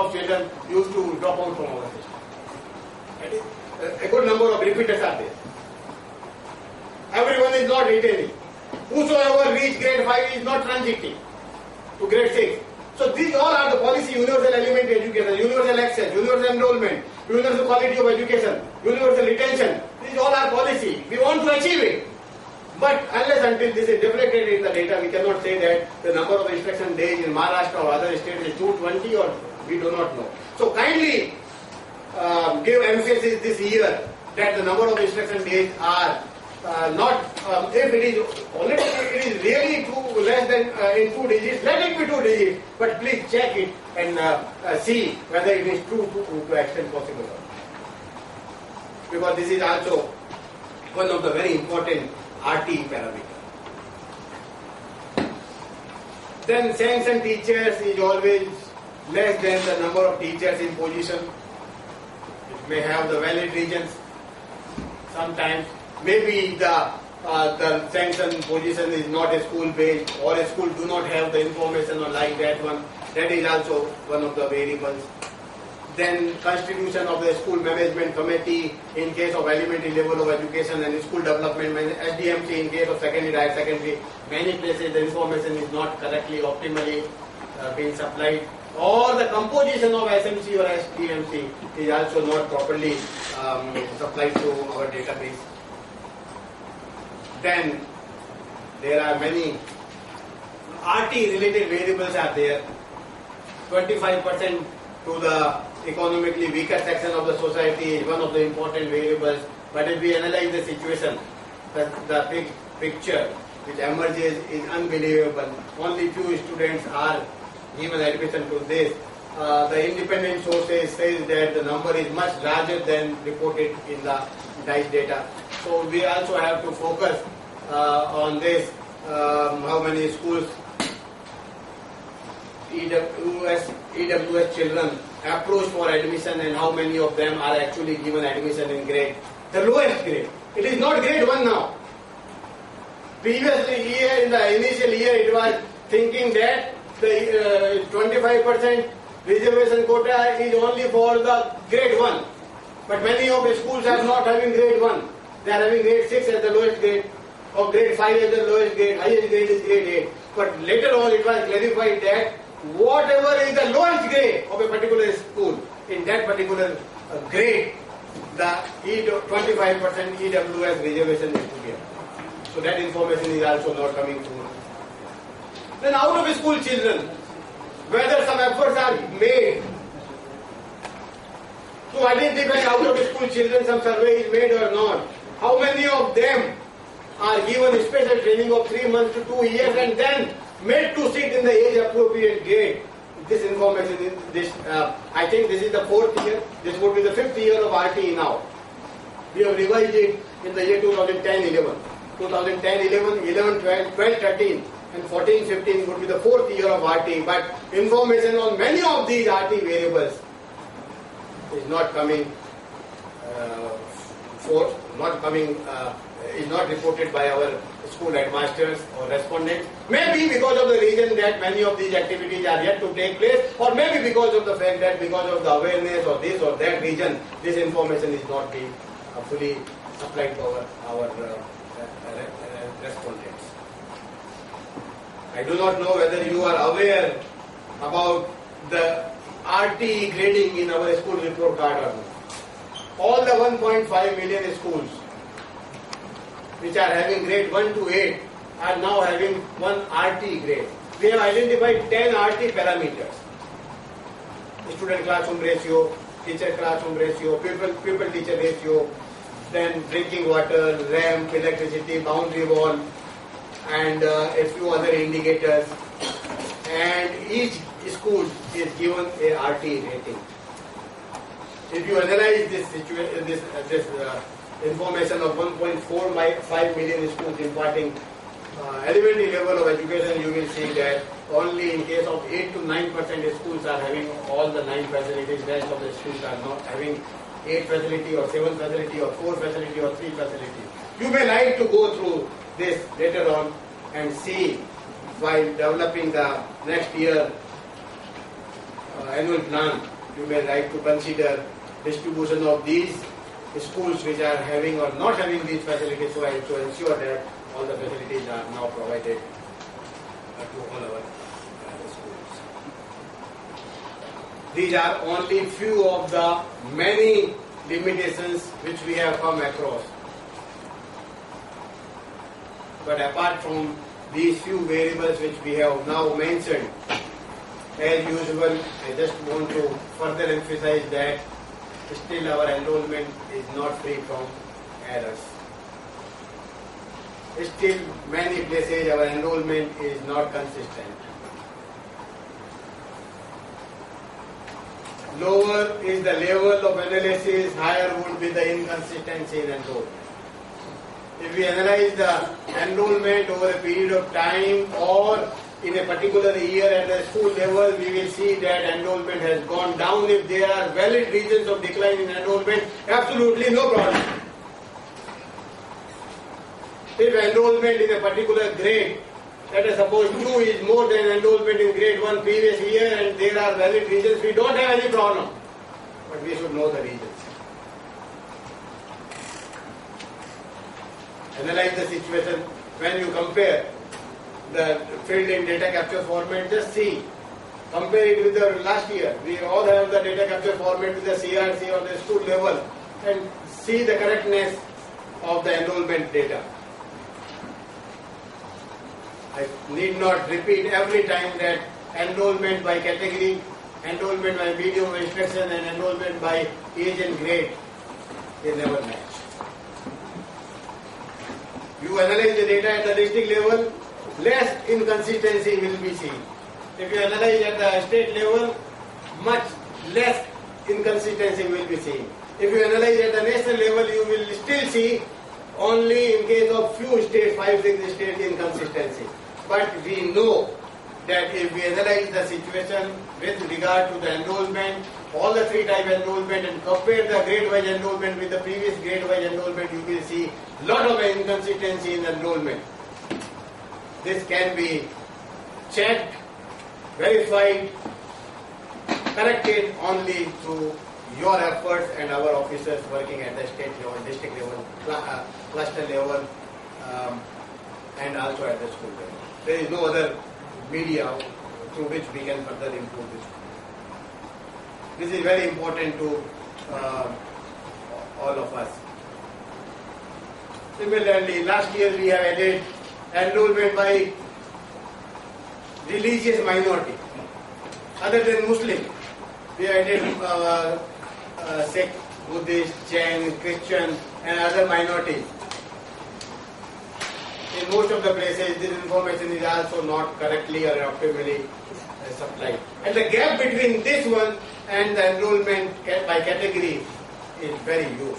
of children used to drop out from our system. That is, a good number of repeaters are there. Everyone is not retaining. Whosoever reach grade 5 is not transiting to grade 6. So these all are the policy: universal elementary education, universal access, universal enrollment, universal quality of education, universal retention. These all are policy. We want to achieve it. But unless until this is reflected in the data, we cannot say that the number of instruction days in Maharashtra or other states is 220, or we do not know. So kindly give emphasis this year that the number of instruction days are not, if it is really less than in 2 digits, let it be 2 digits, but please check it and see whether it is true to extent possible. Because this is also one of the very important RT parameter. Then sanction teachers is always less than the number of teachers in position. It may have the valid reasons. Sometimes maybe the sanction position is not a school based, or a school do not have the information or like that one. That is also one of the variables. Then constitution of the school management committee in case of elementary level of education and school development, SDMC in case of secondary, higher secondary. Many places the information is not correctly, optimally being supplied, or the composition of SMC or SDMC is also not properly supplied to our database. Then there are many RT related variables are there. 25% to the economically weaker section of the society is one of the important variables. But if we analyze the situation, the big picture which emerges is unbelievable. Only few students are given admission to this. The independent sources says that the number is much larger than reported in the DICE data. So we also have to focus on this, how many schools EWS children approach for admission and how many of them are actually given admission in grade, the lowest grade. It is not grade 1 now. Previously, in the initial year, it was thinking that the 25% reservation quota is only for the grade 1. But many of the schools are not having grade 1. They are having grade 6 as the lowest grade, or grade 5 as the lowest grade, highest grade is grade 8. But later on, it was clarified that whatever is the lowest grade of a particular school, in that particular grade, the 25% EWS reservation is to be applied. So that information is also not coming through. Then out of school children, whether some efforts are made to identify out of school children, some survey is made or not. How many of them are given special training of 3 months to 2 years and then made to sit in the age appropriate grade? This information in this, I think this is the 4th year. This would be the 5th year of RT now. We have revised it in the year 2010-11. 2010-11, 11-12, 12-13 and 14-15 would be the 4th year of RT. But information on many of these RT variables is not coming is not reported by our school headmasters or respondents. Maybe because of the reason that many of these activities are yet to take place, or maybe because of the fact that because of the awareness or this or that reason, this information is not being fully supplied to our respondents. I do not know whether you are aware about the RT grading in our school report card or not. All the 1.5 million schools which are having grade 1 to 8 are now having one RT grade. We have identified 10 RT parameters. Student classroom ratio, teacher classroom ratio, pupil teacher ratio, then drinking water, ramp, electricity, boundary wall, and a few other indicators. And each school is given a RT rating. If you analyze this information of 1.45 million schools imparting elementary level of education, you will see that only in case of 8 to 9% schools are having all the 9 facilities. Rest of the schools are not having 8 facility or 7 facility or 4 facility or 3 facility. You may like to go through this later on and see while developing the next year annual plan, you may like to consider distribution of these schools which are having or not having these facilities, so as to ensure that all the facilities are now provided to all our schools. These are only few of the many limitations which we have come across. But apart from these few variables which we have now mentioned, as usual, I just want to further emphasize that still our enrollment is not free from errors. Still, many places our enrollment is not consistent. Lower is the level of analysis, higher would be the inconsistency in enrollment. If we analyze the enrollment over a period of time or in a particular year at the school level, we will see that enrollment has gone down. If there are valid reasons of decline in enrollment, absolutely no problem. If enrollment in a particular grade, let us suppose 2 is more than enrollment in grade 1 previous year and there are valid reasons, we don't have any problem. But we should know the reasons. Analyze the situation when you compare the field in data capture format, just see, compare it with the last year. We all have the data capture format with the CRC on the school level and see the correctness of the enrollment data. I need not repeat every time that enrollment by category, enrollment by medium of instruction and enrollment by age and grade, they never match. You analyze the data at the district level, less inconsistency will be seen. If you analyze at the state level, much less inconsistency will be seen. If you analyze at the national level, you will still see only in case of few states, 5-6 states, inconsistency. But we know that if we analyze the situation with regard to the enrollment, all the 3 type enrollment and compare the grade-wise enrollment with the previous grade-wise enrollment, you will see lot of inconsistency in enrollment. This can be checked, verified, corrected only through your efforts and our officers working at the state level, district level, cluster level, and also at the school level. There is no other media through which we can further improve this. This is very important to all of us. Similarly, last year we have added enrollment by religious minority. Other than Muslim, we added Sikh, Buddhist, Jain, Christian and other minorities. In most of the places, this information is also not correctly or optimally supplied. And the gap between this one and the enrollment by category is very huge.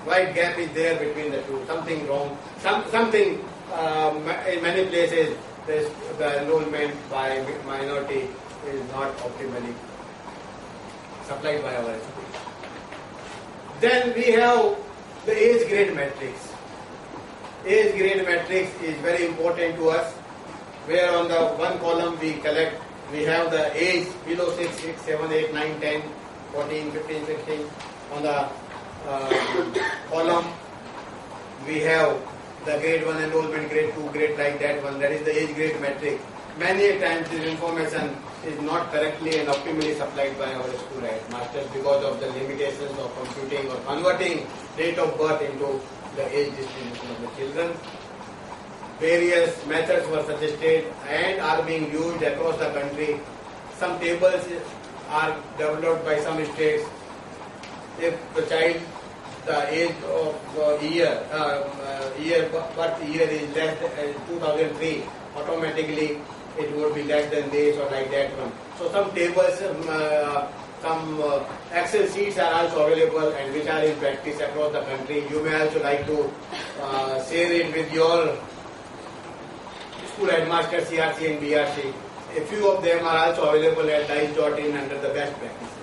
Wide gap is there between the two. Something wrong. Something in many places the enrollment by minority is not optimally supplied by our schools. Then we have the age grade matrix. Age grade matrix is very important to us, where on the one column we have the age below 6, 6, 7, 8, 9, 10, 14, 15, 16. On the column we have the grade 1 enrollment, grade 2, grade like that one. That is the age grade matrix. Many times this information is not correctly and optimally supplied by our school headmasters because of the limitations of computing or converting date of birth into the age distribution of the children. Various methods were suggested and are being used across the country. Some tables are developed by some states. If the child, the age of birth year is less than 2003, automatically it would be less than this or like that one. So some tables, some Excel sheets are also available and which are in practice across the country. You may also like to share it with your school headmaster, CRC and BRC. A few of them are also available at dice.in under the best practices.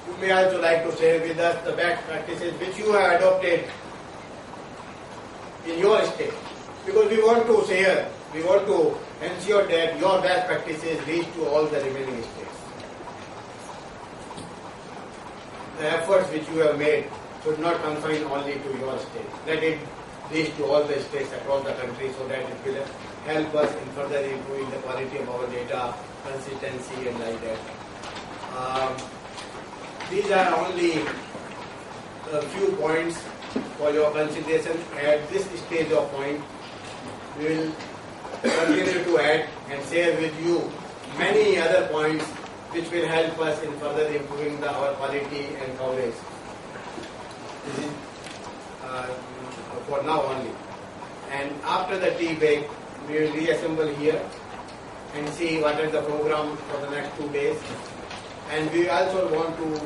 You may also like to share with us the best practices which you have adopted in your state. Because we want to share, we want to ensure that your best practices reach to all the remaining states. the efforts which you have made should not confine only to your state. Let it reach to all the states across the country so that it will help us in further improving the quality of our data, consistency and like that. These are only a few points for your consideration. At this stage of point, we will continue to add and share with you many other points which will help us in further improving our quality and coverage. This is for now only. And after the tea break, we will reassemble here and see what is the program for the next 2 days. And we also want to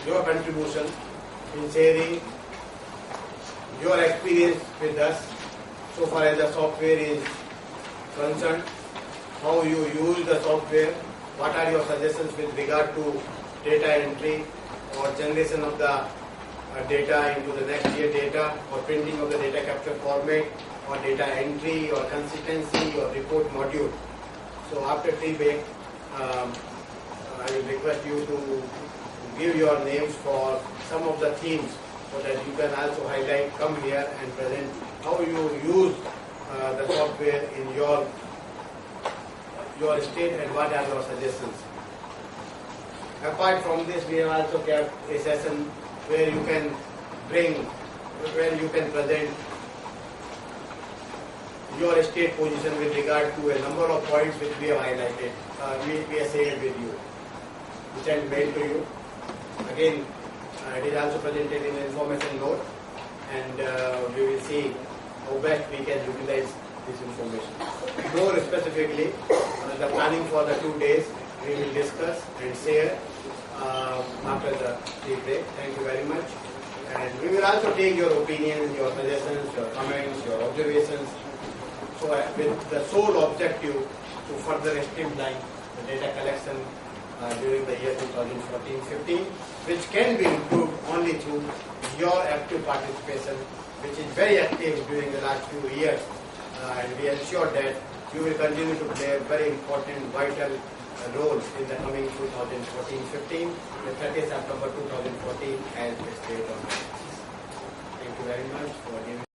your contribution in sharing your experience with us so far as the software is concerned, how you use the software, what are your suggestions with regard to data entry or generation of the data into the next year data, or printing of the data capture format, or data entry, or consistency, or report module. So after tea break, I will request you to give your names for some of the themes so that you can also highlight, come here and present how you use the software in your state and what are your suggestions. Apart from this, we have also kept a session where you can present your state position with regard to a number of points which we have highlighted, we have shared with you, which I mailed to you. Again, it is also presented in the information note, and we will see how best we can utilize this information. More specifically, the planning for the 2 days, we will discuss and share after the tea break. Thank you very much. And we will also take your opinions, your suggestions, your comments, your observations. So with the sole objective to further streamline the data collection during the year 2014-15, which can be improved only through your active participation, which is very active during the last few years. And we ensure that you will continue to play a very important, vital role in the coming 2014-15, the 30th September 2014 as the state of. Thank you very much for giving